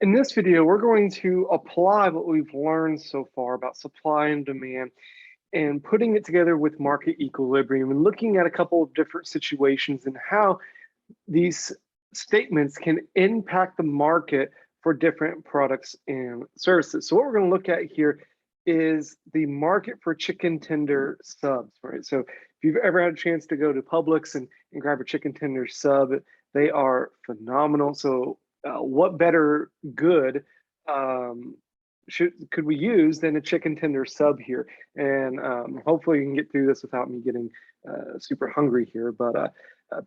In this video, we're going to apply what we've learned so far about supply and demand and putting it together with market equilibrium and looking at a couple of different situations and how these statements can impact the market for different products and services. So what we're going to look at here is the market for chicken tender subs, right? So if you've ever had a chance to go to Publix and grab a chicken tender sub, they are phenomenal. So what better good could we use than a chicken tender sub here? And hopefully you can get through this without me getting super hungry here. But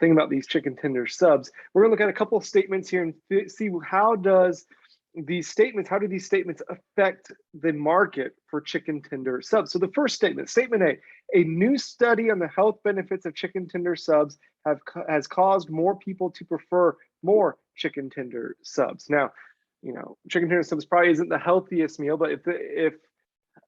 thinking about these chicken tender subs, we're gonna look at a couple of statements here and see how do these statements affect the market for chicken tender subs. So the first statement, statement A new study on the health benefits of chicken tender subs has caused more people to prefer more chicken tender subs. Now, you know, chicken tender subs probably isn't the healthiest meal, but if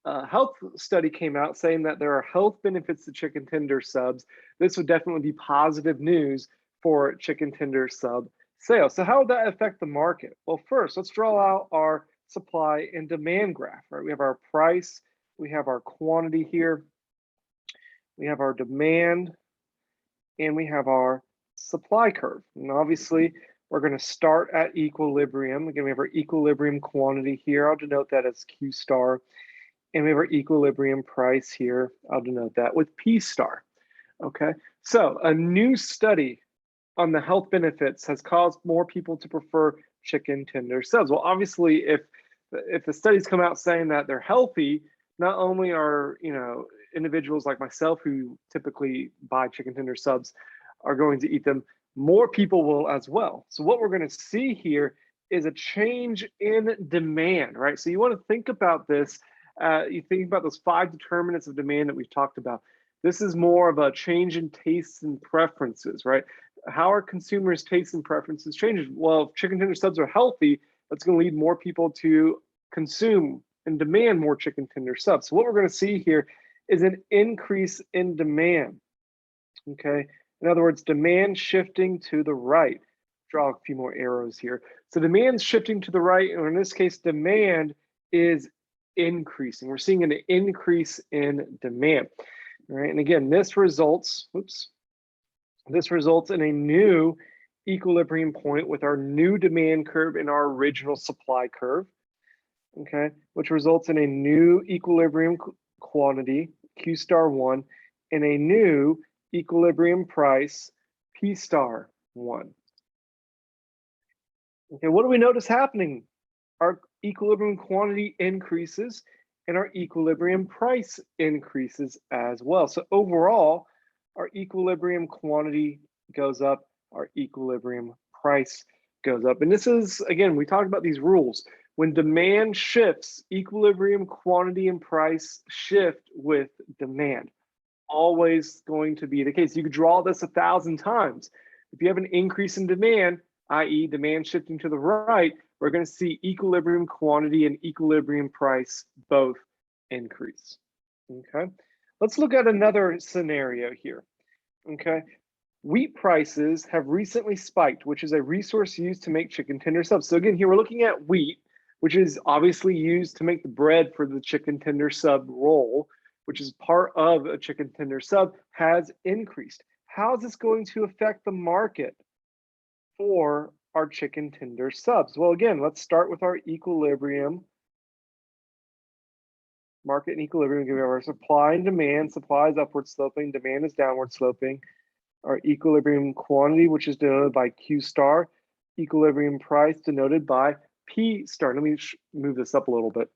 a health study came out saying that there are health benefits to chicken tender subs, this would definitely be positive news for chicken tender sub sales. So how would that affect the market? Well, first, let's draw out our supply and demand graph, right? We have our price, we have our quantity here, we have our demand, and we have our supply curve. And obviously, we're going to start at equilibrium. Again, we have our equilibrium quantity here. I'll denote that as Q star. And we have our equilibrium price here. I'll denote that with P star. Okay, so a new study on the health benefits has caused more people to prefer chicken tender subs. Well, obviously, if the studies come out saying that they're healthy, not only are individuals like myself who typically buy chicken tender subs are going to eat them, more people will as well. So what we're going to see here is a change in demand, right? So you want to think about this. You think about those 5 determinants of demand that we've talked about. This is more of a change in tastes and preferences, right? How are consumers' tastes and preferences changing? Well, if chicken tender subs are healthy, that's going to lead more people to consume and demand more chicken tender subs. So what we're going to see here is an increase in demand, okay? In other words, demand shifting to the right. Draw a few more arrows here. So demand's shifting to the right, or in this case, demand is increasing. We're seeing an increase in demand, right? And again, this results in a new equilibrium point with our new demand curve and our original supply curve, okay, which results in a new equilibrium quantity, Q star 1, and a new equilibrium price, P star 1. Okay, what do we notice happening? Our equilibrium quantity increases and our equilibrium price increases as well. So overall, our equilibrium quantity goes up, our equilibrium price goes up. And this is, again, we talked about these rules. When demand shifts, equilibrium quantity and price shift with demand. Always going to be the case. You could draw this 1,000 times. If you have an increase in demand, i.e. demand shifting to the right, we're going to see equilibrium quantity and equilibrium price both increase, okay? Let's look at another scenario here, okay? Wheat prices have recently spiked, which is a resource used to make chicken tender subs. So again, here we're looking at wheat, which is obviously used to make the bread for the chicken tender sub roll, which is part of a chicken tender sub, has increased. How is this going to affect the market for our chicken tender subs? Well, again, let's start with our equilibrium, market and equilibrium. We have our supply and demand. Supply is upward sloping, demand is downward sloping. Our equilibrium quantity, which is denoted by Q star, equilibrium price denoted by P star. Let me move this up a little bit.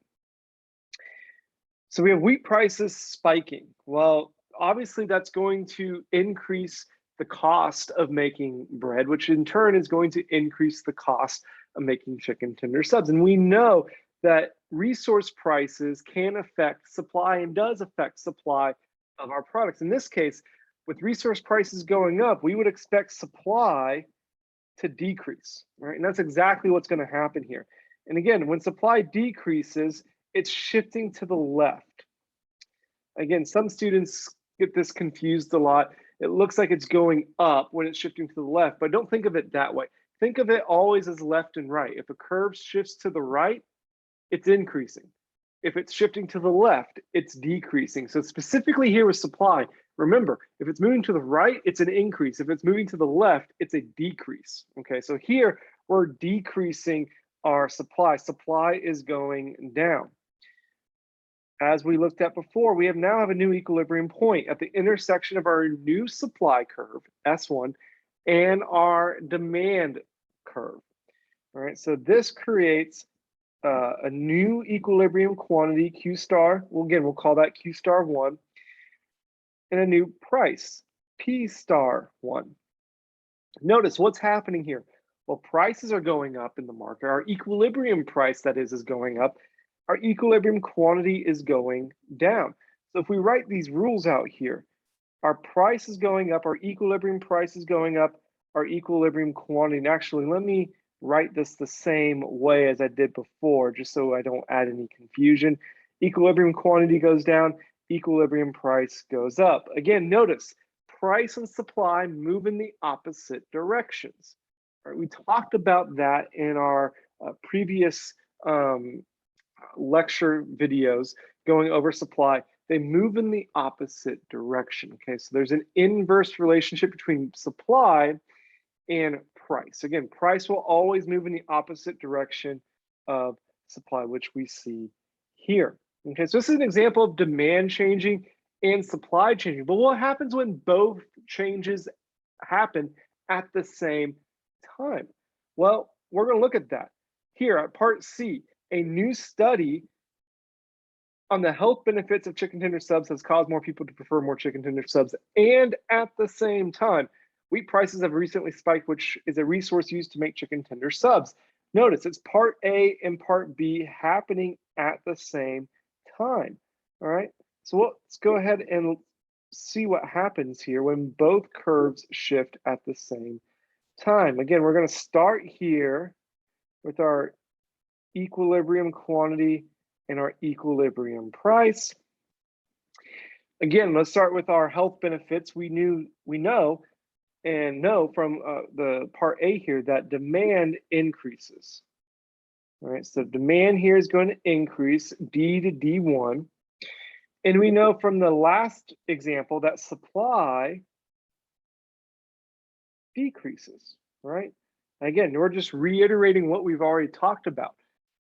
So we have wheat prices spiking. Well, obviously that's going to increase the cost of making bread, which in turn is going to increase the cost of making chicken tender subs. And we know that resource prices can affect supply and does affect supply of our products. In this case, with resource prices going up, we would expect supply to decrease, right? And that's exactly what's going to happen here. And again, when supply decreases, it's shifting to the left. Again, some students get this confused a lot. It looks like it's going up when it's shifting to the left, but don't think of it that way. think of it always as left and right. If a curve shifts to the right, it's increasing. If it's shifting to the left, it's decreasing. So specifically here with supply, remember, if it's moving to the right, it's an increase. If it's moving to the left, it's a decrease. Okay, so here we're decreasing our supply. Supply is going down. As we looked at before, we now have a new equilibrium point at the intersection of our new supply curve, S1, and our demand curve. All right, so this creates a new equilibrium quantity, Q star. Well, again, we'll call that Q star 1, and a new price, P star 1. Notice what's happening here. Well, prices are going up in the market. Our equilibrium price, that is going up. Our equilibrium quantity is going down. So if we write these rules out here, our price is going up, our equilibrium price is going up, our equilibrium quantity. And actually, let me write this the same way as I did before, just so I don't add any confusion. Equilibrium quantity goes down, equilibrium price goes up. Again, notice price and supply move in the opposite directions. All right, we talked about that in our previous lecture videos going over supply. They move in the opposite direction. Okay, so there's an inverse relationship between supply and price. Again, price will always move in the opposite direction of supply, which we see here. Okay, so this is an example of demand changing and supply changing. But what happens when both changes happen at the same time? Well, we're going to look at that here at part C. A new study on the health benefits of chicken tender subs has caused more people to prefer more chicken tender subs, and at the same time, wheat prices have recently spiked, which is a resource used to make chicken tender subs. Notice it's part A and part B happening at the same time. All right, so let's go ahead and see what happens here when both curves shift at the same time. Again, we're going to start here with our equilibrium quantity and our equilibrium price. Again, let's start with our health benefits. We know from the part A here that demand increases. All right, so demand here is going to increase D to D1. And we know from the last example that supply decreases, right? Again, we're just reiterating what we've already talked about.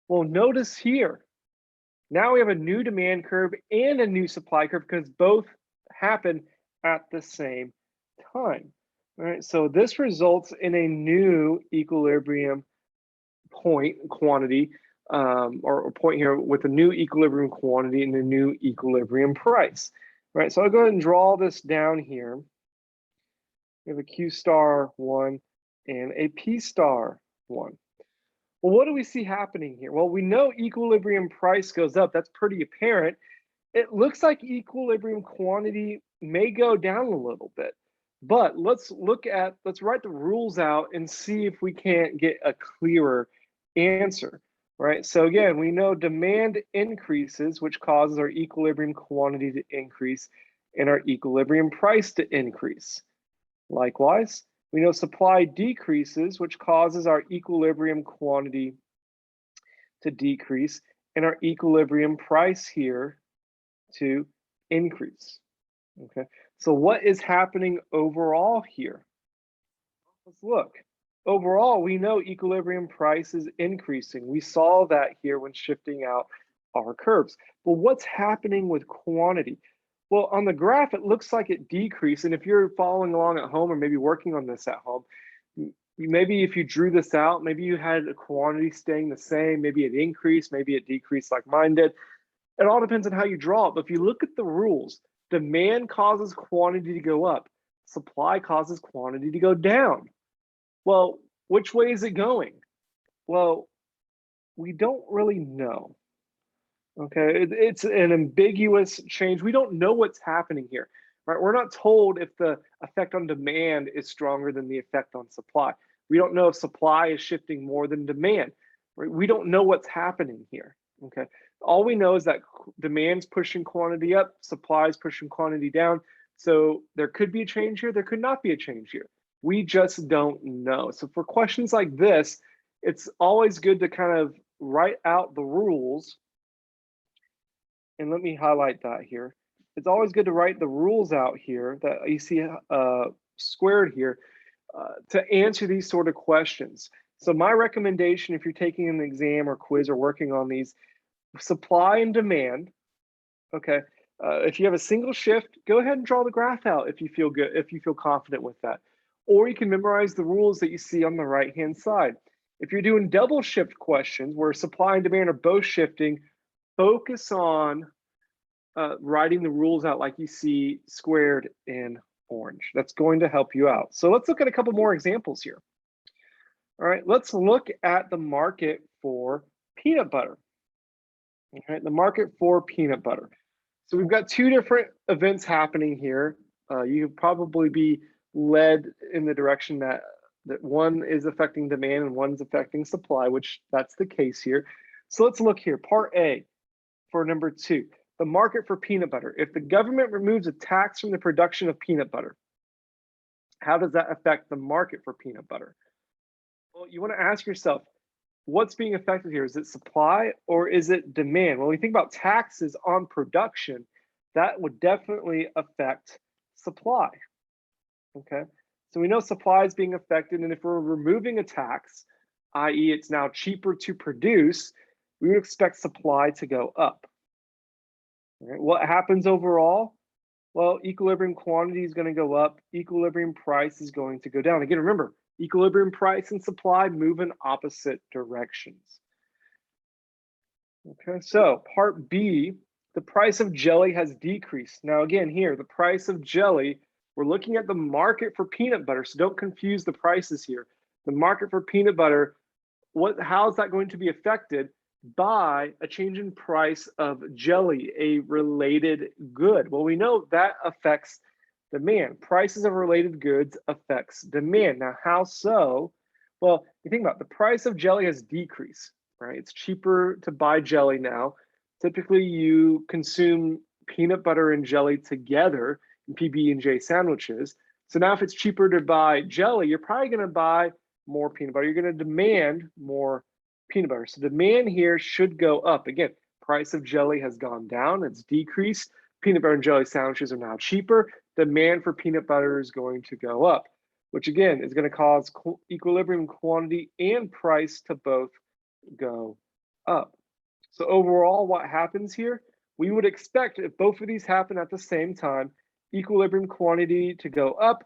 Well, notice here, now we have a new demand curve and a new supply curve because both happen at the same time. All right, so this results in a new equilibrium point quantity, or point here with a new equilibrium quantity and a new equilibrium price. All right, so I'll go ahead and draw this down here. We have a Q star 1 and a P star 1. Well, what do we see happening here? Well, we know equilibrium price goes up. That's pretty apparent. It looks like equilibrium quantity may go down a little bit, but let's write the rules out and see if we can't get a clearer answer, right? So again, we know demand increases, which causes our equilibrium quantity to increase and our equilibrium price to increase. Likewise, we know supply decreases, which causes our equilibrium quantity to decrease and our equilibrium price here to increase. Okay, so what is happening overall here? Let's look. Overall, we know equilibrium price is increasing. We saw that here when shifting out our curves. But what's happening with quantity? Well, on the graph, it looks like it decreased. And if you're following along at home or maybe working on this at home, maybe if you drew this out, maybe you had a quantity staying the same, maybe it increased, maybe it decreased like mine did. It all depends on how you draw it. But if you look at the rules, demand causes quantity to go up. Supply causes quantity to go down. Well, which way is it going? Well, we don't really know. Okay, it's an ambiguous change. We don't know what's happening here, right? We're not told if the effect on demand is stronger than the effect on supply. We don't know if supply is shifting more than demand, right? We don't know what's happening here, okay? All we know is that demand's pushing quantity up, supply is pushing quantity down. So there could be a change here, there could not be a change here. We just don't know. So for questions like this, it's always good to kind of write out the rules. And let me highlight that here. It's always good to write the rules out here that you see squared here to answer these sort of questions. So my recommendation, if you're taking an exam or quiz or working on these, supply and demand, okay? If you have a single shift, go ahead and draw the graph out if you feel good, if you feel confident with that. Or you can memorize the rules that you see on the right-hand side. If you're doing double shift questions where supply and demand are both shifting, focus on writing the rules out like you see squared in orange. That's going to help you out. So let's look at a couple more examples here. All right, let's look at the market for peanut butter. All right, the market for peanut butter. So we've got two different events happening here. You could probably be led in the direction that one is affecting demand and one's affecting supply, which that's the case here. So let's look here, part A for number 2. The market for peanut butter. If the government removes a tax from the production of peanut butter, how does that affect the market for peanut butter? Well, you want to ask yourself, what's being affected here? Is it supply or is it demand? When we think about taxes on production, that would definitely affect supply. Okay, so we know supply is being affected, and if we're removing a tax, i.e. it's now cheaper to produce, we would expect supply to go up. Right. What happens overall? Well, equilibrium quantity is going to go up, equilibrium price is going to go down. Again, remember, equilibrium price and supply move in opposite directions. Okay, so part B, the price of jelly has decreased. Now again, here, the price of jelly, we're looking at the market for peanut butter, so don't confuse the prices here. The market for peanut butter, how is that going to be affected? By a change in price of jelly, a related good. Well, we know that affects demand. Prices of related goods affects demand. Now, how so? Well, you think about it, the price of jelly has decreased, right? It's cheaper to buy jelly now. Typically, you consume peanut butter and jelly together in PB&J sandwiches. So now if it's cheaper to buy jelly, you're probably going to buy more peanut butter. You're going to demand more peanut butter. So demand here should go up. Again, price of jelly has gone down, it's decreased. Peanut butter and jelly sandwiches are now cheaper. Demand for peanut butter is going to go up, which again is going to cause equilibrium quantity and price to both go up. So overall, what happens here? We would expect if both of these happen at the same time, equilibrium quantity to go up,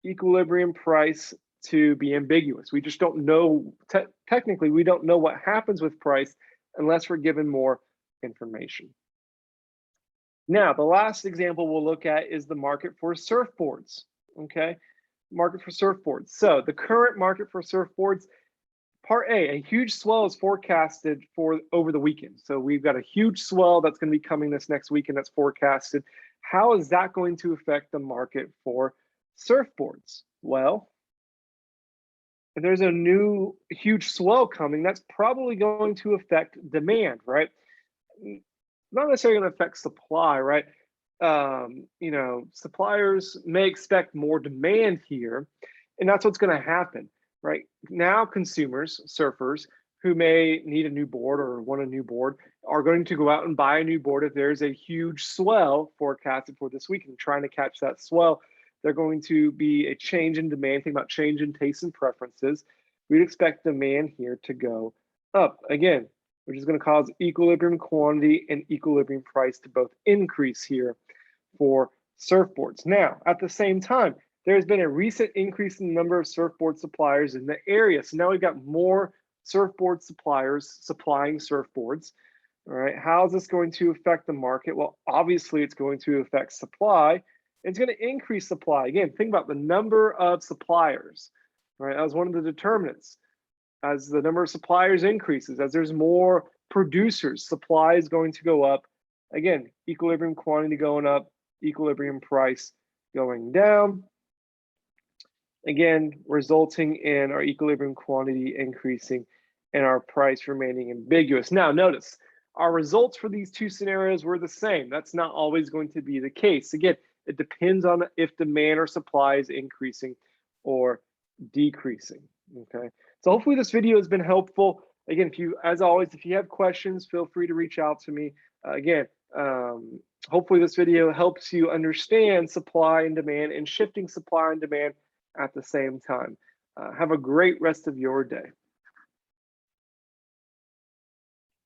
equilibrium price to be ambiguous. We just don't know, technically, we don't know what happens with price unless we're given more information. Now, the last example we'll look at is the market for surfboards, okay? Market for surfboards. So the current market for surfboards, part A huge swell is forecasted for over the weekend. So we've got a huge swell that's going to be coming this next weekend that's forecasted. How is that going to affect the market for surfboards? Well, if there's a new huge swell coming, that's probably going to affect demand, right? Not necessarily going to affect supply, right? You know, suppliers may expect more demand here, and that's what's going to happen, right? Now consumers, surfers, who may need a new board or want a new board are going to go out and buy a new board if there's a huge swell forecasted for this week and trying to catch that swell. They're going to be a change in demand. Think about change in tastes and preferences. We'd expect demand here to go up again, which is going to cause equilibrium quantity and equilibrium price to both increase here for surfboards. Now, at the same time, there's been a recent increase in the number of surfboard suppliers in the area. So now we've got more surfboard suppliers supplying surfboards. All right, how is this going to affect the market? Well, obviously it's going to affect supply. It's going to increase supply. Again, think about the number of suppliers, right? That was one of the determinants. As the number of suppliers increases, as there's more producers, supply is going to go up. Again, equilibrium quantity going up, equilibrium price going down. Again, resulting in our equilibrium quantity increasing and our price remaining ambiguous. Now, notice our results for these two scenarios were the same. That's not always going to be the case. Again, it depends on if demand or supply is increasing or decreasing. Okay, so hopefully this video has been helpful. Again, as always, if you have questions, feel free to reach out to me. Again, hopefully this video helps you understand supply and demand and shifting supply and demand at the same time. Have a great rest of your day.